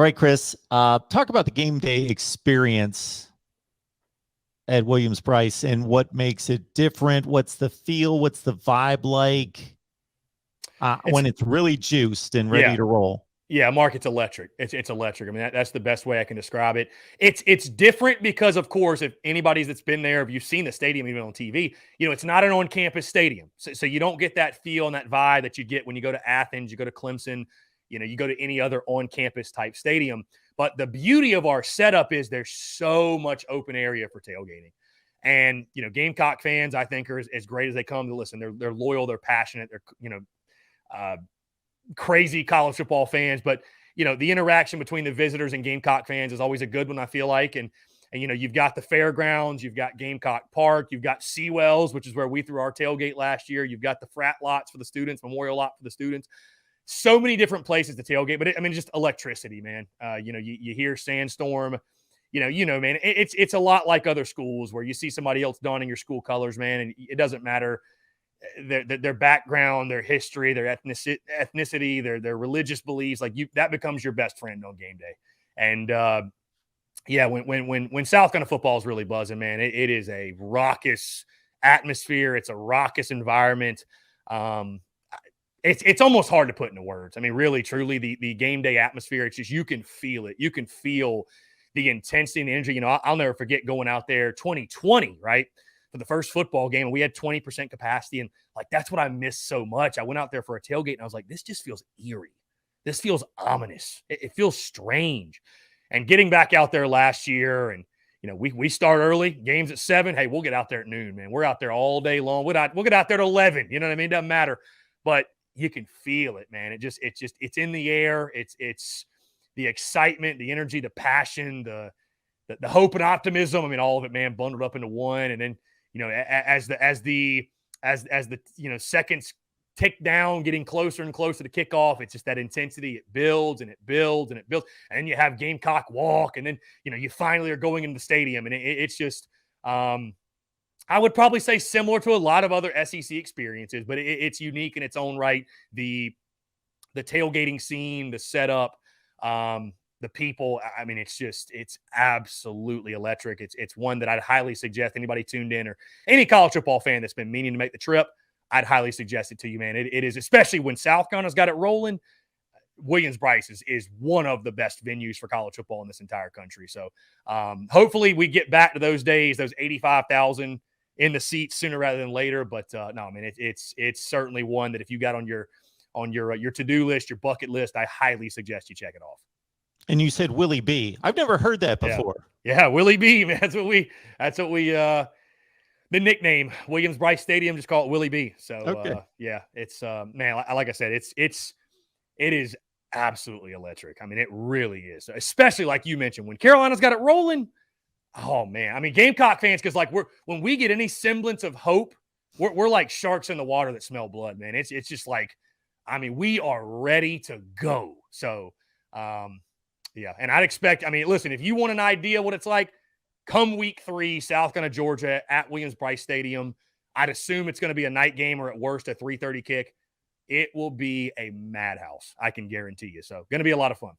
right, Chris, talk about the game day experience at Williams Brice and what makes it different. What's the feel? What's the vibe like when it's really juiced and ready to roll? Yeah, Mark, it's electric. It's electric. I mean, that's the best way I can describe it. It's different because, of course, if anybody's that's been there, if you've seen the stadium even on TV, it's not an on-campus stadium. So you don't get that feel and that vibe that you get when you go to Athens, you go to Clemson, you go to any other on-campus type stadium. But the beauty of our setup is there's so much open area for tailgating. And, Gamecock fans, I think, are as great as they come to listen. They're loyal, they're passionate, they're, crazy college football fans, but the interaction between the visitors and Gamecock fans is always a good one, I feel like. And you've got the fairgrounds, you've got Gamecock Park, you've got Seawells, which is where we threw our tailgate last year. You've got the frat lots for the students, memorial lot for the students. So many different places to tailgate, but just electricity, man. You hear Sandstorm, man, it's a lot like other schools where you see somebody else donning your school colors, man, and it doesn't matter their background, their history, their ethnicity, their religious beliefs. Like that becomes your best friend on game day. And when South Carolina football is really buzzing, man, it is a raucous atmosphere. It's a raucous environment. It's almost hard to put into words. I mean, really, truly, the game day atmosphere. It's just you can feel it. You can feel the intensity and the energy. I'll never forget going out there 2020, right? For the first football game, and we had 20% capacity. And that's what I missed so much. I went out there for a tailgate and I was like, this just feels eerie. This feels ominous. It feels strange. And getting back out there last year and, we start early, games at 7. Hey, we'll get out there at noon, man. We're out there all day long. We'll get out there at 11. You know what I mean? Doesn't matter. But you can feel it, man. It's in the air. It's the excitement, the energy, the passion, the hope and optimism. I mean, all of it, man, bundled up into one. And then, as the seconds tick down, getting closer and closer to kickoff, it's just that intensity. It builds and it builds and it builds. And then you have Gamecock walk, and then you finally are going into the stadium, and it's just I would probably say similar to a lot of other SEC experiences, but it's unique in its own right. The tailgating scene, the setup, the people, I mean, it's absolutely electric. It's one that I'd highly suggest anybody tuned in or any college football fan that's been meaning to make the trip, I'd highly suggest it to you, man. It is, especially when South Carolina's got it rolling. Williams Brice is one of the best venues for college football in this entire country. So hopefully we get back to those days, those 85,000 in the seats sooner rather than later. But no, I mean, it's certainly one that if you got on your to-do list, your bucket list, I highly suggest you check it off. And you said Willie B. I've never heard that before. Yeah, Willie B, man. That's what we the nickname, Williams Brice Stadium, just call it Willie B. So okay. It's man, like I said, it is absolutely electric. I mean, it really is. Especially like you mentioned, when Carolina's got it rolling. Oh man. I mean, Gamecock fans, because when we get any semblance of hope, we're like sharks in the water that smell blood, man. It's just like, I mean, we are ready to go. So yeah, and I'd expect, I mean, listen, if you want an idea what it's like, come week 3, South Carolina, Georgia, at Williams Brice Stadium. I'd assume it's going to be a night game or at worst a 3:30 kick. It will be a madhouse, I can guarantee you. So going to be a lot of fun.